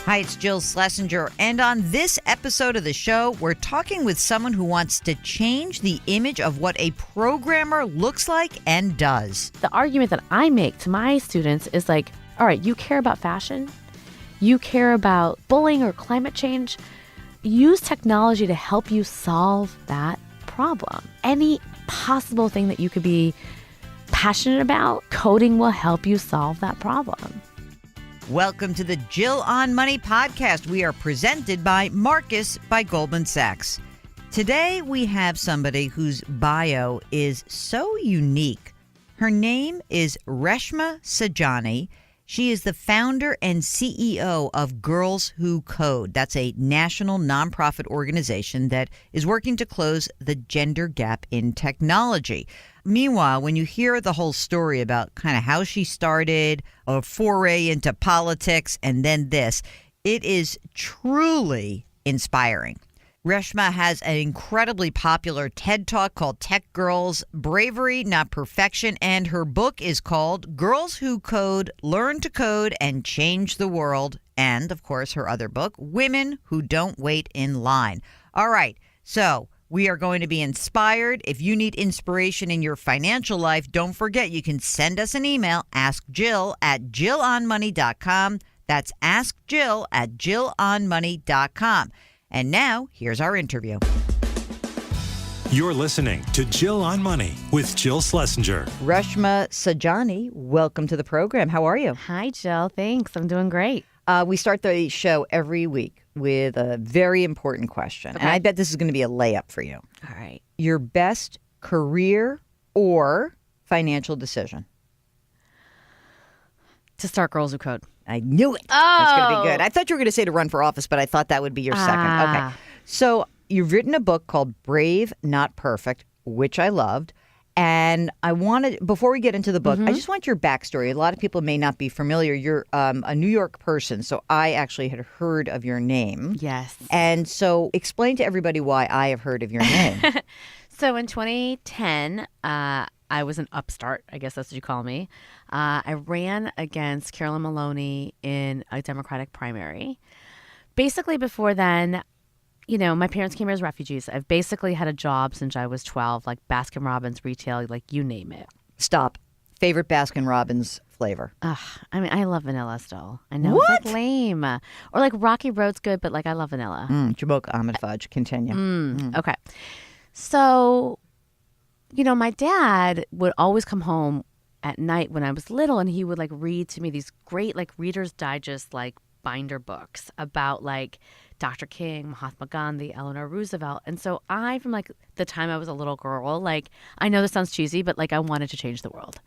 Hi, it's Jill Schlesinger, and on this episode of the show, we're talking with someone who wants to change the image of what a programmer looks like and does. The argument that I make to my students is like, all right, you care about fashion, you care about bullying or climate change, use technology to help you solve that problem. Any possible thing that you could be passionate about, coding will help you solve that problem. Welcome to the Jill on Money podcast. We are presented by Marcus by Goldman Sachs. Today we have somebody whose bio is so unique. Her name is Reshma Saujani. She is the founder and CEO of Girls Who Code. That's a national nonprofit organization that is working to close the gender gap in technology. Meanwhile, when you hear the whole story about kind of how she started, a foray into politics, and then this, it is truly inspiring. Reshma has an incredibly popular TED Talk called Tech Girls, Bravery, Not Perfection, and her book is called Girls Who Code, Learn to Code and Change the World, and, of course, her other book, Women Who Don't Wait in Line. All right, so we are going to be inspired. If you need inspiration in your financial life, don't forget you can send us an email, askjill@jillonmoney.com. That's askjill@jillonmoney.com. And now, here's our interview. You're listening to Jill on Money with Jill Schlesinger. Reshma Saujani, welcome to the program. How are you? Hi, Jill. Thanks. I'm doing great. We start the show every week with a very important question. Okay. And I bet this is going to be a layup for you. All right. Your best career or financial decision? To start Girls Who Code. I knew it. Oh. That's going to be good. I thought you were going to say to run for office, but I thought that would be your second. Okay. So you've written a book called Brave, Not Perfect, which I loved. And I wanted, before we get into the book, I just want your backstory. A lot of people may not be familiar. You're a New York person, so I actually had heard of your name. Yes. And so explain to everybody why I have heard of your name. So in 2010, I was an upstart, I guess that's what you call me. I ran against Carolyn Maloney in a Democratic primary. Basically, before then, you know, my parents came here as refugees. I've basically had a job since I was 12, like Baskin Robbins retail, like you name it. Stop. Favorite Baskin Robbins flavor? I mean, I love vanilla still. I know What? it's like lame. Or like Rocky Road's good, but like I love vanilla. Jamocha almond fudge. Continue. Okay. So, you know, my dad would always come home at night when I was little and he would like read to me these great like Reader's Digest like binder books about like Dr. King, Mahatma Gandhi, Eleanor Roosevelt. And so I, from like the time I was a little girl, like I know this sounds cheesy, but like I wanted to change the world.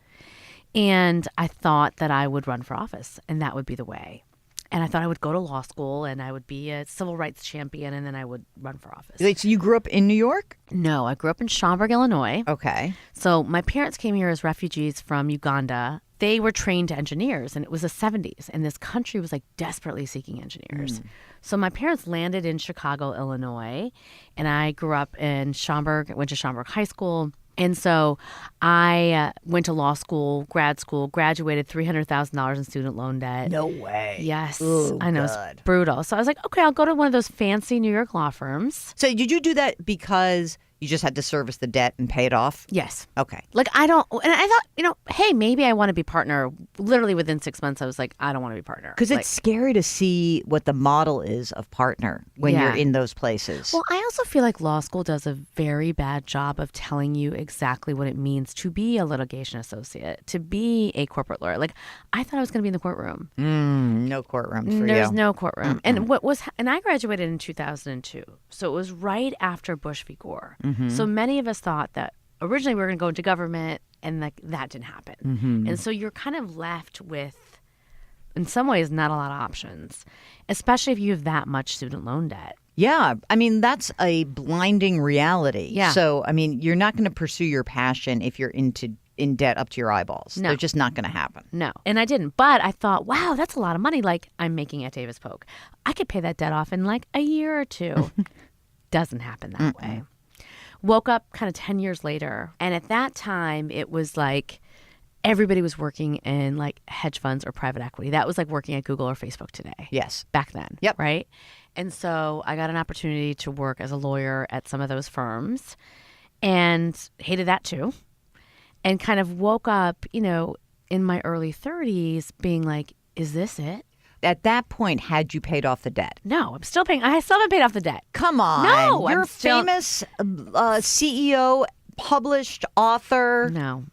And I thought that I would run for office and that would be the way. And I thought I would go to law school and I would be a civil rights champion and then I would run for office. Wait, so you grew up in New York? No, I grew up in Schaumburg, Illinois. Okay. So my parents came here as refugees from Uganda. They were trained engineers and it was the 70s and this country was like desperately seeking engineers. So my parents landed in Chicago, Illinois, and I grew up in Schaumburg, went to Schaumburg High School. And so I went to law school, grad school, graduated $300,000 in student loan debt. No way. Yes. Oh, I know. God. It's brutal. So I was like, okay, I'll go to one of those fancy New York law firms. So did you do that because you just had to service the debt and pay it off? Yes. Okay. Like, I don't, and I thought, you know, hey, maybe I want to be partner. Literally within 6 months, I was like, I don't want to be partner. Because like, it's scary to see what the model is of partner when Yeah. you're in those places. Well, I also feel like law school does a very bad job of telling you exactly what it means to be a litigation associate, to be a corporate lawyer. Like, I thought I was going to be in the courtroom. No courtrooms for There's you. no courtroom. And and I graduated in 2002. So it was right after Bush v. Gore. So many of us thought that originally we were going to go into government and that didn't happen. And so you're kind of left with, in some ways, not a lot of options, especially if you have that much student loan debt. Yeah. I mean, that's a blinding reality. Yeah. So, I mean, you're not going to pursue your passion if you're in debt up to your eyeballs. No. They're just not going to happen. No. And I didn't. But I thought, wow, that's a lot of money. Like I'm making at Davis Polk. I could pay that debt off in like a year or two. Doesn't happen that way. Woke up kind of 10 years later. And at that time, it was like everybody was working in like hedge funds or private equity. That was like working at Google or Facebook today. Yes. Back then. Yep. Right. And so I got an opportunity to work as a lawyer at some of those firms and hated that too. And kind of woke up, in my early 30s being like, is this it? At that point, had you paid off the debt? No, I still haven't paid off the debt. Come on. No, You're I'm still... famous CEO, published author. No.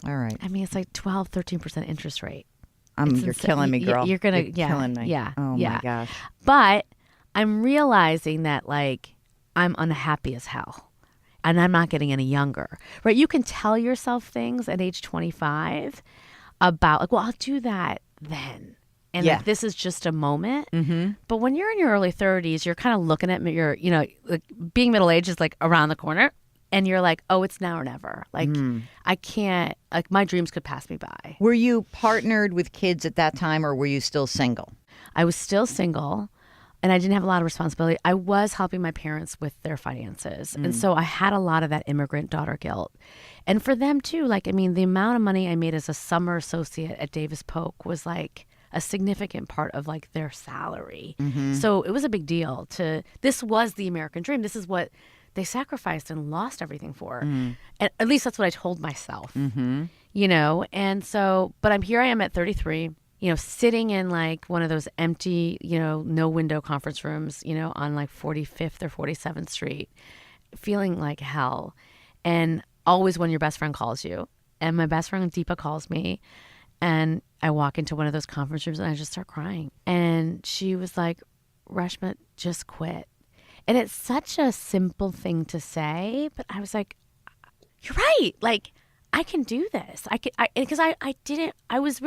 All right. I mean, it's like 12, 13% interest rate. You're killing me, girl. You're killing me. Yeah. Oh, my gosh. But I'm realizing that, like, I'm unhappy as hell. And I'm not getting any younger. Right? You can tell yourself things at age 25 about, like, well, I'll do that then. And like, this is just a moment. Mm-hmm. But when you're in your early 30s, you're kind of looking at like being middle-aged is like around the corner. And you're like, oh, it's now or never. Like, I can't, like, my dreams could pass me by. Were you partnered with kids at that time, or were you still single? I was still single, and I didn't have a lot of responsibility. I was helping my parents with their finances. And so I had a lot of that immigrant daughter guilt. And for them, too, like, I mean, the amount of money I made as a summer associate at Davis Polk was, like, a significant part of, like, their salary. Mm-hmm. So it was a big deal this was the American dream. This is what they sacrificed and lost everything for. And at least that's what I told myself, and so, but I am at 33, sitting in like one of those empty, no window conference rooms, on like 45th or 47th Street, feeling like hell. And always when your best friend calls you, and my best friend Deepa calls me, and I walk into one of those conference rooms and I just start crying. And she was like, Reshma, just quit. And it's such a simple thing to say, but I was like, you're right. Like, I can do this. Because I was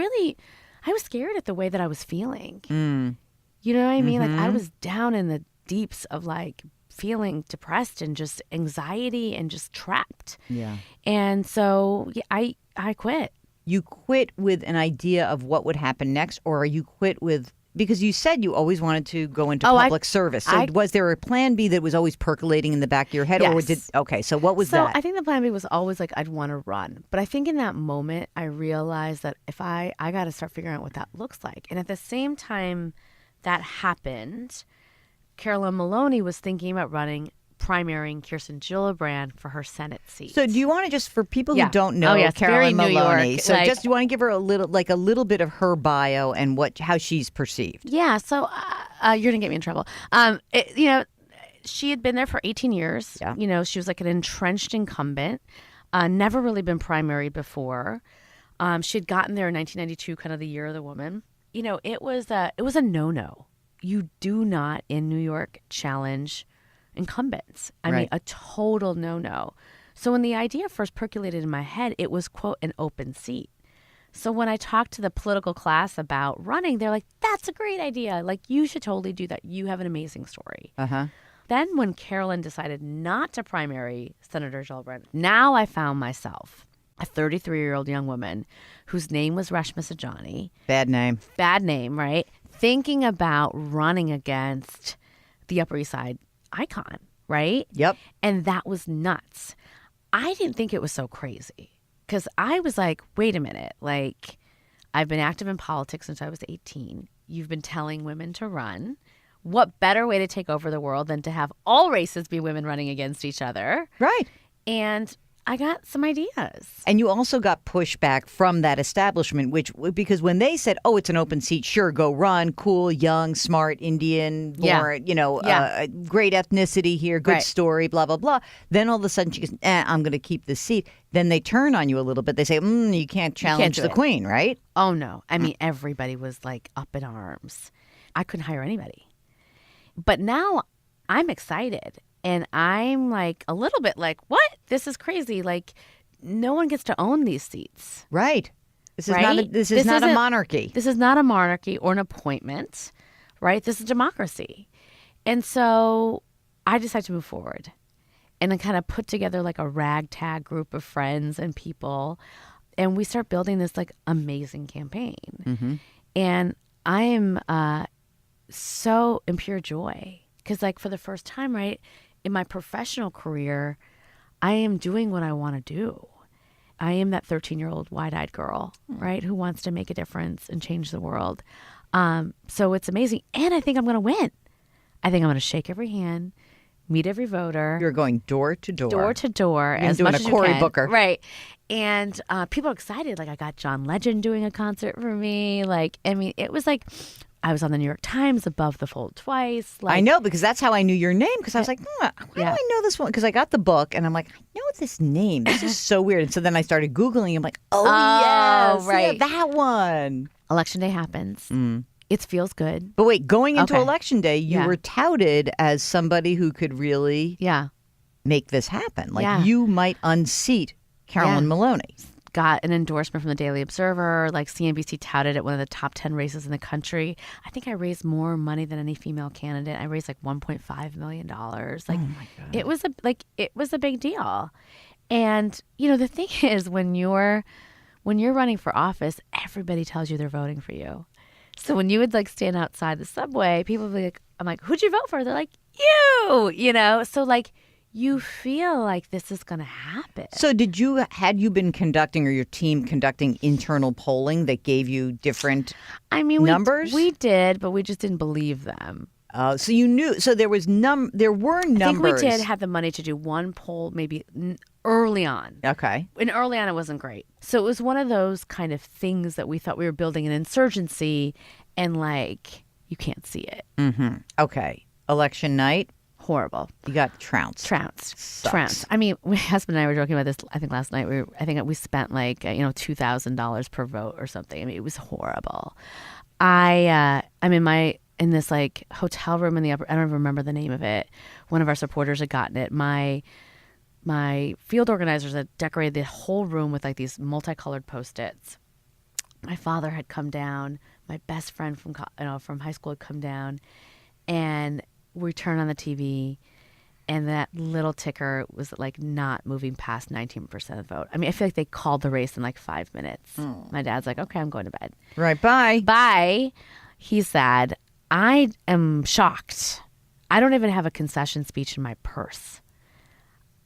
scared at the way that I was feeling. You know what I mean? Like, I was down in the deeps of like feeling depressed and just anxiety and just trapped. Yeah. And so I quit. You quit with an idea of what would happen next, or you quit with... Because you said you always wanted to go into public service. So was there a plan B that was always percolating in the back of your head? Yes. So what was that? So I think the plan B was always like, I'd want to run. But I think in that moment, I realized that if I got to start figuring out what that looks like. And at the same time that happened, Carolyn Maloney was thinking about primarying Kirsten Gillibrand for her Senate seat. So do you want to just, for people who don't know Carolyn very Maloney, New York, so just you want to give her a little bit of her bio and how she's perceived? Yeah. So you're gonna get me in trouble. She had been there for 18 years. Yeah. She was like an entrenched incumbent. Never really been primaried before. She had gotten there in 1992, kind of the year of the woman. It was a no-no. You do not in New York challenge incumbents. I mean, a total no-no. So when the idea first percolated in my head, it was, quote, an open seat. So when I talked to the political class about running, they're like, that's a great idea. Like, you should totally do that. You have an amazing story. Uh-huh. Then when Carolyn decided not to primary Senator Gillibrand, now I found myself a 33-year-old young woman whose name was Reshma Saujani. Bad name, right? Thinking about running against the Upper East Side icon, right? Yep. And that was nuts. I didn't think it was so crazy because I was like, wait a minute. Like, I've been active in politics since I was 18. You've been telling women to run. What better way to take over the world than to have all races be women running against each other? Right. And I got some ideas. And you also got pushback from that establishment, because when they said, oh, it's an open seat, sure, go run, cool, young, smart, Indian, born, great ethnicity here, good story, blah, blah, blah. Then all of a sudden she goes, I'm going to keep this seat. Then they turn on you a little bit. They say, you can't challenge the queen, right? Oh, no. I mean, everybody was like up in arms. I couldn't hire anybody. But now I'm excited. And I'm like a little bit like, what? This is crazy. Like, no one gets to own these seats. Right. This is not a monarchy. This is not a monarchy or an appointment, right? This is democracy. And so I decided to move forward and then kind of put together like a ragtag group of friends and people. And we start building this like amazing campaign. Mm-hmm. And I am so in pure joy because like for the first time, right, in my professional career, I am doing what I want to do. I am that 13-year-old wide-eyed girl, right, who wants to make a difference and change the world. So it's amazing. And I think I'm going to win. I think I'm going to shake every hand, meet every voter. You're going door to door. Door to door. You're as doing much a as Cory you can. Booker. Right. And people are excited. Like, I got John Legend doing a concert for me. Like, I mean, it was like I was on the New York Times, Above the Fold twice. Like, I know, because that's how I knew your name, because I was like, why do Yeah. I know this one? Because I got the book, and I'm like, I know this name. This is so weird. And so then I started Googling. I'm like, yes, right. yeah, that one. Election day happens. It feels good. But wait, going into Okay. Election Day, you Yeah. were touted as somebody who could really Yeah. make this happen. Like, Yeah. you might unseat Carolyn Yeah. Maloney. Got an endorsement from the Daily Observer. Like, CNBC touted it one of the top 10 races in the country. I think I raised more money than any female candidate. I raised like $1.5 million. Like, it was a big deal. And the thing is, when you're running for office, everybody tells you they're voting for you. So when you would like stand outside the subway, people would be like, I'm like, who'd you vote for? They're like, you. So like, you feel like this is going to happen. So had you been conducting, or your team conducting, internal polling that gave you different numbers? We did, but we just didn't believe them. So you knew. So there were numbers. I think we did have the money to do one poll maybe early on. Okay. And early on, it wasn't great. So it was one of those kind of things that we thought we were building an insurgency, and like, you can't see it. Mm-hmm. Okay. Election night. Horrible. You got trounced. Trounced. I mean, my husband and I were joking about this, I think last night. I think we spent like, $2,000 per vote or something. I mean, it was horrible. I'm in this like hotel room in the upper, I don't even remember the name of it. One of our supporters had gotten it. My field organizers had decorated the whole room with like these multicolored Post-its. My father had come down. My best friend from high school had come down, and we turned on the TV, and that little ticker was like not moving past 19% of the vote. I mean, I feel like they called the race in like 5 minutes. My dad's like, okay, I'm going to bed. Right. Bye. Bye. He said, I am shocked. I don't even have a concession speech in my purse.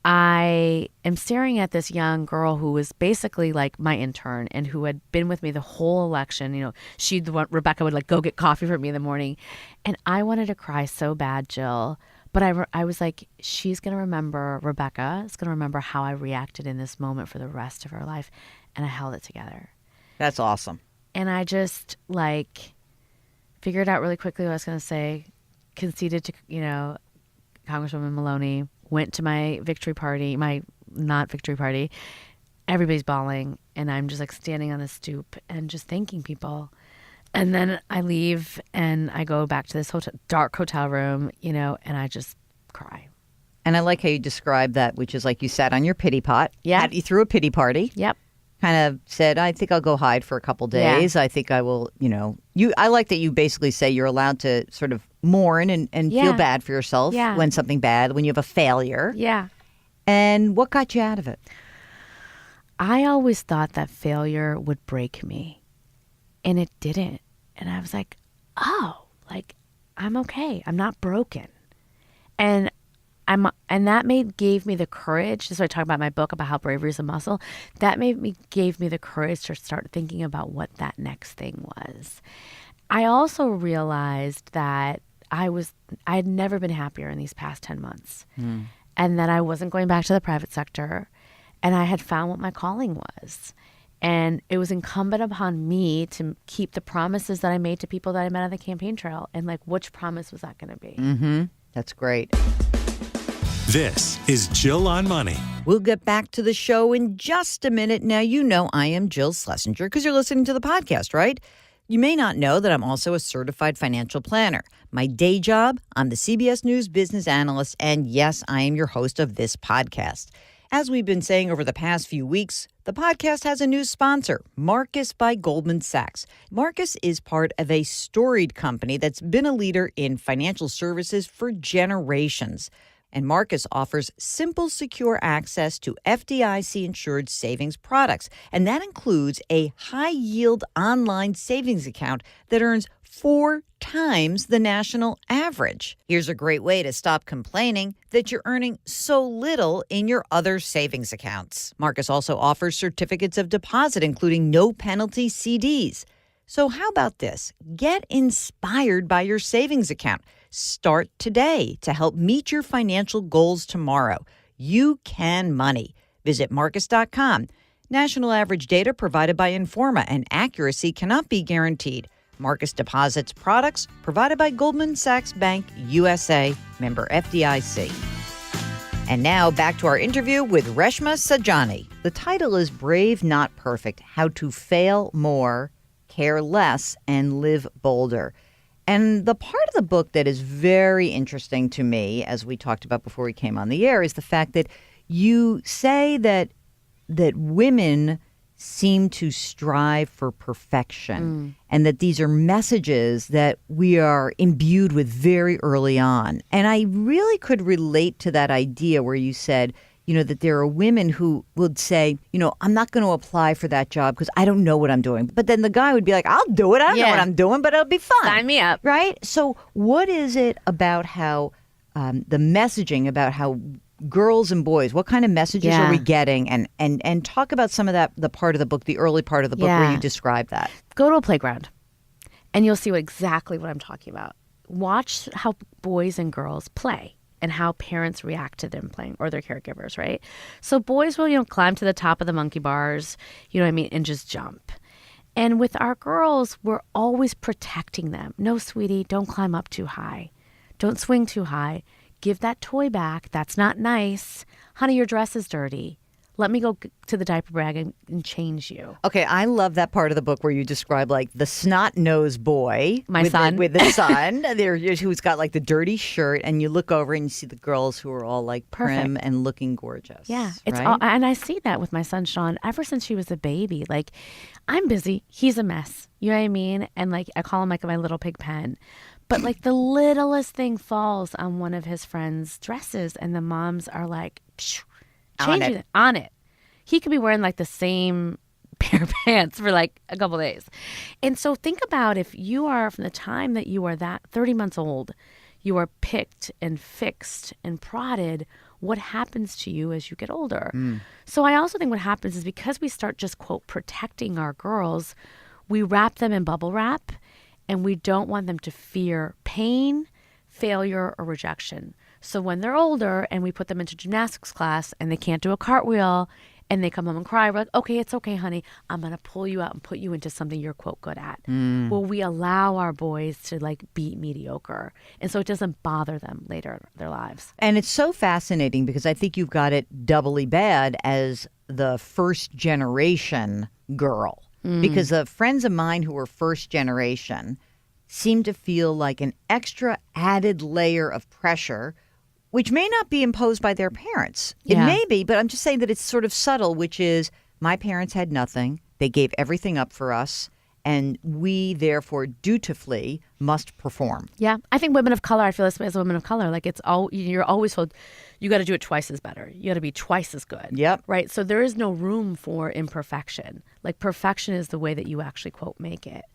I am staring at this young girl who was basically like my intern and who had been with me the whole election. Rebecca would like go get coffee for me in the morning. And I wanted to cry so bad, Jill. But I was like, she's going to remember, Rebecca is going to remember how I reacted in this moment for the rest of her life. And I held it together. That's awesome. And I just like figured out really quickly what I was going to say, conceded to, Congresswoman Maloney, went to my victory party, my not victory party. Everybody's bawling, and I'm just like standing on the stoop and just thanking people. And then I leave and I go back to this dark hotel room, and I just cry. And I like how you described that, which is like you sat on your pity pot. Yeah. You threw a pity party. Yep. Kind of said, I think I'll go hide for a couple days. Yeah. I think I will, I like that you basically say you're allowed to sort of mourn and feel bad for yourself when something bad, when you have a failure. Yeah. And what got you out of it? I always thought that failure would break me, and it didn't. And I was like, I'm okay. I'm not broken. And that gave me the courage. This is what I talk about in my book about how bravery is a muscle. That gave me the courage to start thinking about what that next thing was. I also realized that I had never been happier in these past 10 months, and that I wasn't going back to the private sector, and I had found what my calling was. And it was incumbent upon me to keep the promises that I made to people that I met on the campaign trail. And like, which promise was that going to be? Mm-hmm. That's great. This is Jill on Money. We'll get back to the show in just a minute. Now, I am Jill Schlesinger because you're listening to the podcast, right? You may not know that I'm also a certified financial planner. My day job, I'm the CBS News business analyst, and yes, I am your host of this podcast. As we've been saying over the past few weeks, the podcast has a new sponsor, Marcus by Goldman Sachs. Marcus is part of a storied company that's been a leader in financial services for generations. And Marcus offers simple, secure access to FDIC-insured savings products. And that includes a high-yield online savings account that earns 4 times the national average. Here's a great way to stop complaining that you're earning so little in your other savings accounts. Marcus also offers certificates of deposit, including no-penalty CDs. So how about this? Get inspired by your savings account. Start today to help meet your financial goals tomorrow. You can money. Visit Marcus.com. National average data provided by Informa, and accuracy cannot be guaranteed. Marcus deposits products provided by Goldman Sachs Bank USA, member FDIC. And now back to our interview with Reshma Saujani. The title is Brave Not Perfect: How to Fail More, Care Less, and Live Bolder. And the part of the book that is very interesting to me, as we talked about before we came on the air, is the fact that you say that women seem to strive for perfection and that these are messages that we are imbued with very early on. And I really could relate to that idea where you said, that there are women who would say, I'm not going to apply for that job because I don't know what I'm doing. But then the guy would be like, I'll do it. I don't know what I'm doing, but it'll be fun. Sign me up. Right? So what is it about how the messaging about how girls and boys, what kind of messages are we getting? And talk about some of that, the part of the book, the early part of the book where you describe that. Go to a playground and you'll see exactly what I'm talking about. Watch how boys and girls play and how parents react to them playing, or their caregivers, right? So boys will, climb to the top of the monkey bars, and just jump. And with our girls, we're always protecting them. No, sweetie, don't climb up too high. Don't swing too high. Give that toy back. That's not nice. Honey, your dress is dirty. Let me go to the diaper bag and change you. Okay, I love that part of the book where you describe like the snot-nosed boy. My son. With the son who's got like the dirty shirt, and you look over and you see the girls who are all like prim and looking gorgeous. Yeah, it's right? all, and I see that with my son, Sean, ever since she was a baby. Like, I'm busy. He's a mess. You know what I mean? And like, I call him like my little pig pen. But like the littlest thing falls on one of his friends' dresses, and the moms are like, changing it. On it. He could be wearing like the same pair of pants for like a couple days. And so think about, if you are, from the time that you are that 30 months old, you are picked and fixed and prodded, what happens to you as you get older? So I also think what happens is, because we start just, quote, protecting our girls, we wrap them in bubble wrap, and we don't want them to fear pain, failure, or rejection. So when they're older and we put them into gymnastics class and they can't do a cartwheel and they come home and cry, we're like, okay, it's okay, honey. I'm going to pull you out and put you into something you're, quote, good at. Well, we allow our boys to like be mediocre. And so it doesn't bother them later in their lives. And it's so fascinating because I think you've got it doubly bad as the first generation girl. Because the friends of mine who were first generation seem to feel like an extra added layer of pressure, which may not be imposed by their parents. It may be, but I'm just saying that it's sort of subtle, which is, my parents had nothing. They gave everything up for us, and we therefore dutifully must perform. Yeah, I think women of color, I feel this way as a woman of color. Like, it's all, you're always told, you got to do it twice as better. You got to be twice as good. Yep. Right? So there is no room for imperfection. Like, perfection is the way that you actually, quote, make it.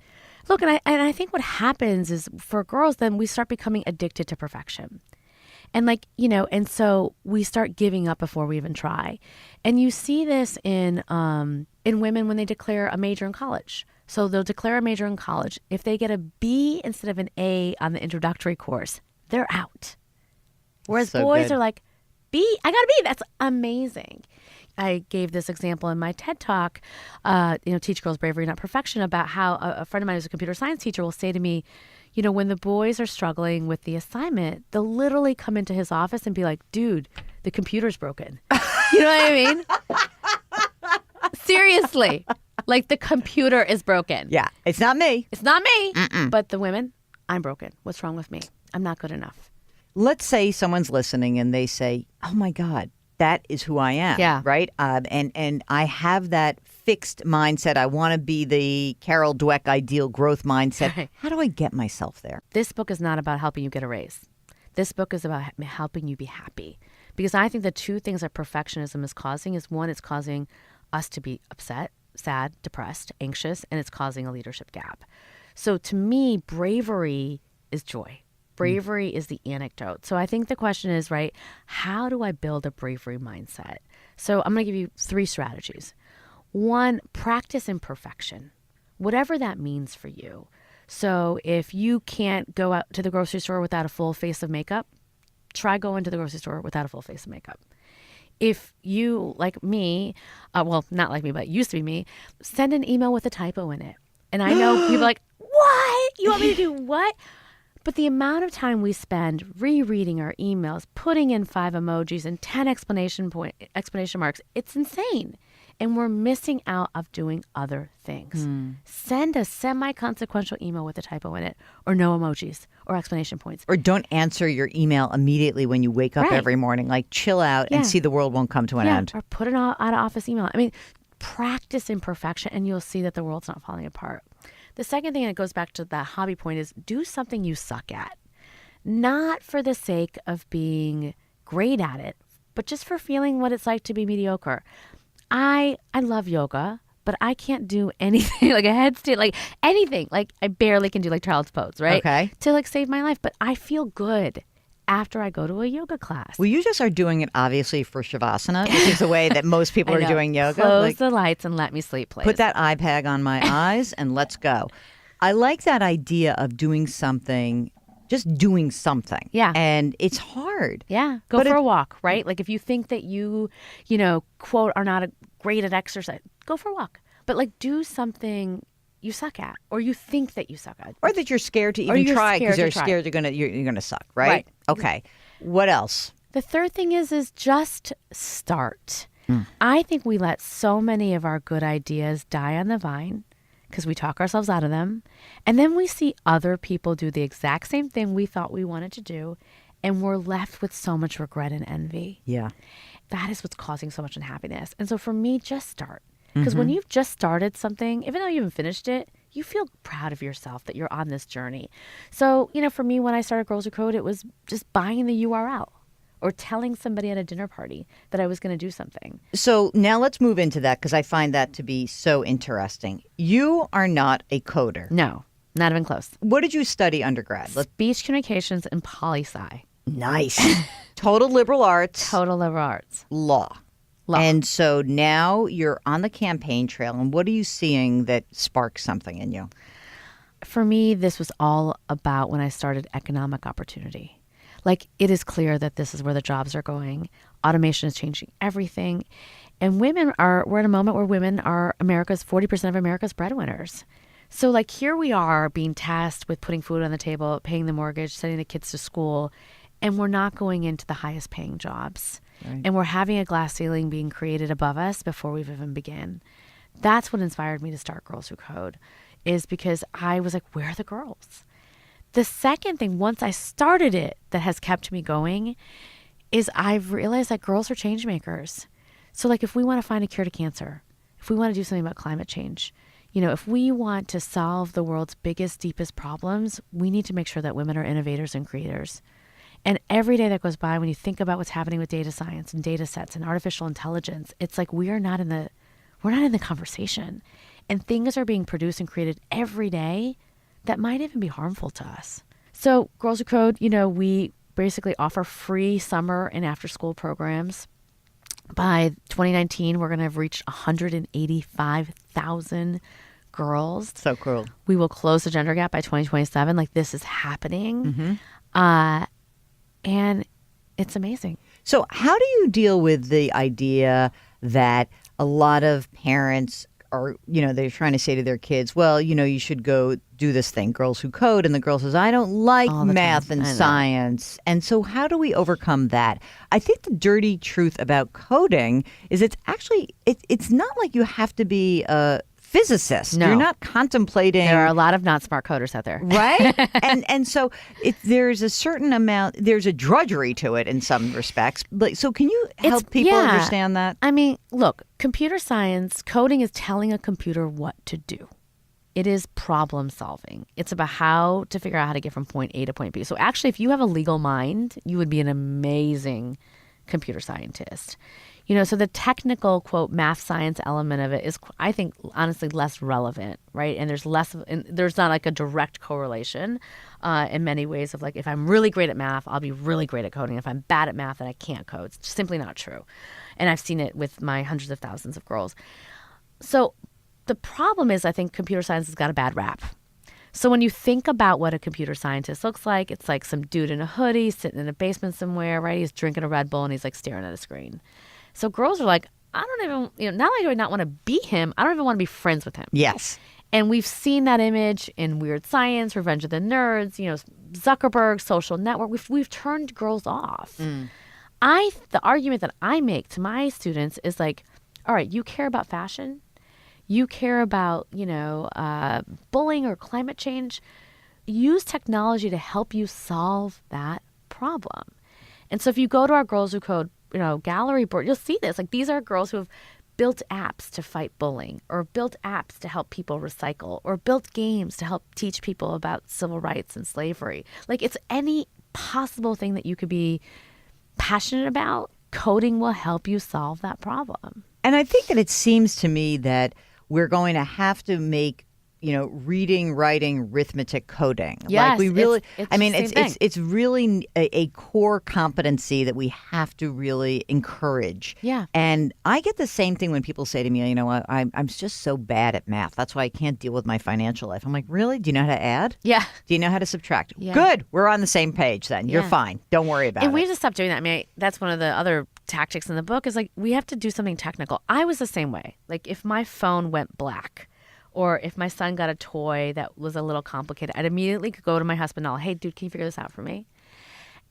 Look, and I think what happens is, for girls, then we start becoming addicted to perfection. And like, and so we start giving up before we even try. And you see this in women when they declare a major in college. So they'll declare a major in college. If they get a B instead of an A on the introductory course, they're out. Whereas So boys good. are like, B, I got a B. That's amazing. I gave this example in my TED Talk, Teach Girls Bravery, Not Perfection, about how a friend of mine who's a computer science teacher will say to me, when the boys are struggling with the assignment, they'll literally come into his office and be like, dude, the computer's broken. You know what I mean? Seriously. Like, the computer is broken. Yeah, it's not me. It's not me. But the women, I'm broken. What's wrong with me? I'm not good enough. Let's say someone's listening and they say, oh my God, that is who I am. Yeah. Right? And I have that fixed mindset. I want to be the Carol Dweck ideal growth mindset. Right. How do I get myself there? This book is not about helping you get a raise. This book is about helping you be happy. Because I think the two things that perfectionism is causing is, one, it's causing us to be upset, sad, depressed, anxious, and it's causing a leadership gap. So to me, bravery is joy. Bravery is the antidote. So I think the question is, right, how do I build a bravery mindset? So I'm going to give you 3 strategies. 1, practice imperfection, whatever that means for you. So if you can't go out to the grocery store without a full face of makeup, try going to the grocery store without a full face of makeup. If you, like me, well, not like me, but used to be me, send an email with a typo in it. And I know people are like, what? You want me to do what? But the amount of time we spend rereading our emails, putting in 5 emojis and 10 exclamation marks, it's insane. And we're missing out of doing other things. Send a semi-consequential email with a typo in it, or no emojis or exclamation points. Or don't answer your email immediately when you wake up every morning. Like, chill out and see the world won't come to an end. Or put an out-of-office email. I mean, practice imperfection and you'll see that the world's not falling apart. The second thing, and it goes back to that hobby point, is do something you suck at. Not for the sake of being great at it, but just for feeling what it's like to be mediocre. I love yoga, but I can't do anything like a headstand, like anything. Like I barely can do like child's pose, right? Okay. To like save my life. But I feel good after I go to a yoga class. Well, you just are doing it obviously for Shavasana, which is the way that most people are doing yoga. Close the lights and let me sleep, please. Put that eye bag on my eyes and let's go. I like that idea of doing something, just doing something. Yeah. And it's hard. Yeah. Go for a walk, right? Like if you think that you quote, are not great at exercise, go for a walk. But like do something you suck at, or you think that you suck at, or that you're scared to even try because you're scared you're gonna suck, right? Okay. What else? The third thing is just start. I think we let so many of our good ideas die on the vine because we talk ourselves out of them, and then we see other people do the exact same thing we thought we wanted to do, and we're left with so much regret and envy. Yeah. That is what's causing so much unhappiness. And so for me, just start. Because when you've just started something, even though you haven't finished it, you feel proud of yourself that you're on this journey. So, for me, when I started Girls Who Code, it was just buying the URL or telling somebody at a dinner party that I was going to do something. So now let's move into that because I find that to be so interesting. You are not a coder. No, not even close. What did you study undergrad? Speech communications and poli-sci. Nice. Total liberal arts. Total liberal arts. Law. And so now you're on the campaign trail, and what are you seeing that sparks something in you? For me, this was all about when I started economic opportunity. Like, it is clear that this is where the jobs are going. Automation is changing everything. And we're at a moment where women are 40% of America's breadwinners. So like here we are being tasked with putting food on the table, paying the mortgage, sending the kids to school, and we're not going into the highest paying jobs. Right. And we're having a glass ceiling being created above us before we've even begun. That's what inspired me to start Girls Who Code, is because I was like, where are the girls? The second thing, once I started it, that has kept me going is I've realized that girls are change makers. So like if we want to find a cure to cancer, if we want to do something about climate change, if we want to solve the world's biggest, deepest problems, we need to make sure that women are innovators and creators. And every day that goes by, when you think about what's happening with data science and data sets and artificial intelligence, it's like we're not in the conversation. And things are being produced and created every day that might even be harmful to us. So Girls Who Code, we basically offer free summer and after school programs. By 2019, we're going to have reached 185,000 girls. So cool. We will close the gender gap by 2027. Like, this is happening. And it's amazing. So how do you deal with the idea that a lot of parents are, they're trying to say to their kids, well, you should go do this thing, Girls Who Code, and the girl says, I don't like math and science. And so how do we overcome that? I think the dirty truth about coding is it's not like you have to be a physicist. No. You're not contemplating. There are a lot of not smart coders out there. Right? and so there's a certain amount, there's a drudgery to it in some respects. So can you help people understand that? I mean, look, computer science, coding is telling a computer what to do. It is problem solving. It's about how to figure out how to get from point A to point B. So actually, if you have a legal mind, you would be an amazing computer scientist. So the technical, quote, math science element of it is, I think, honestly, less relevant, right? And there's not like a direct correlation in many ways of like, if I'm really great at math, I'll be really great at coding. If I'm bad at math, then I can't code. It's simply not true. And I've seen it with my hundreds of thousands of girls. So the problem is, I think computer science has got a bad rap. So when you think about what a computer scientist looks like, it's like some dude in a hoodie sitting in a basement somewhere, right? He's drinking a Red Bull and he's like staring at a screen. So girls are like, I don't even, not only do I not want to be him, I don't even want to be friends with him. Yes. And we've seen that image in Weird Science, Revenge of the Nerds, Zuckerberg, Social Network. We've turned girls off. The argument that I make to my students is like, all right, you care about fashion, you care about, bullying or climate change. Use technology to help you solve that problem. And so if you go to our Girls Who Code, gallery board, you'll see this. Like, these are girls who have built apps to fight bullying, or built apps to help people recycle, or built games to help teach people about civil rights and slavery. Like, it's any possible thing that you could be passionate about. Coding will help you solve that problem. And I think that it seems to me that we're going to have to make, reading, writing, arithmetic, coding. Yes, like we really, it's it's really a core competency that we have to really encourage. Yeah. And I get the same thing when people say to me, I'm just so bad at math. That's why I can't deal with my financial life. I'm like, really? Do you know how to add? Yeah. Do you know how to subtract? Yeah. Good. We're on the same page then. You're Yeah. fine. Don't worry about And it. we have to stop doing that. I mean, that's one of the other tactics in the book is like, we have to do something technical. I was the same way. Like, if my phone went black, or if my son got a toy that was a little complicated, I'd immediately go to my husband and hey, dude, can you figure this out for me?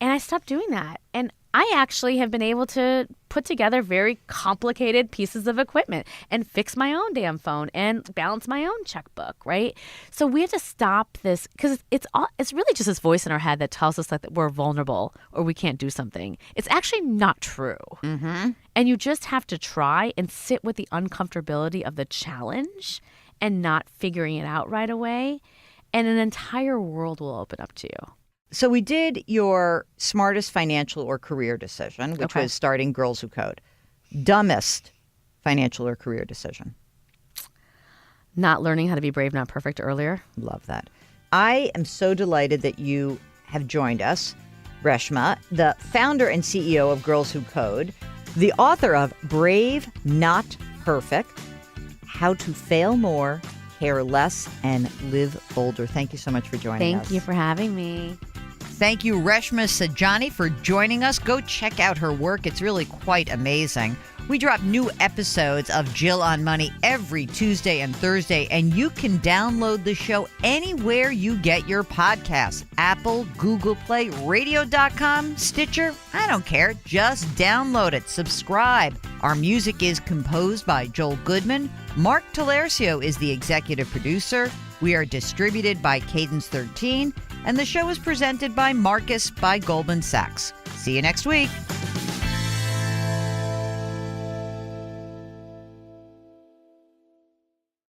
And I stopped doing that. And I actually have been able to put together very complicated pieces of equipment and fix my own damn phone and balance my own checkbook, right? So we have to stop this, because it's really just this voice in our head that tells us that we're vulnerable or we can't do something. It's actually not true. Mm-hmm. And you just have to try and sit with the uncomfortability of the challenge and not figuring it out right away. And an entire world will open up to you. So we did your smartest financial or career decision, which Okay. was starting Girls Who Code. Dumbest financial or career decision. Not learning how to be brave, not perfect earlier. Love that. I am so delighted that you have joined us, Reshma, the founder and CEO of Girls Who Code, the author of Brave, Not Perfect, How to Fail More, Care Less, and Live Bolder. Thank you so much for joining us. Thank you for having me. Thank you, Reshma Saujani, for joining us. Go check out her work. It's really quite amazing. We drop new episodes of Jill on Money every Tuesday and Thursday, and you can download the show anywhere you get your podcasts. Apple, Google Play, radio.com, Stitcher. I don't care. Just download it. Subscribe. Our music is composed by Joel Goodman. Mark Talercio is the executive producer. We are distributed by Cadence 13, and the show is presented by Marcus by Goldman Sachs. See you next week.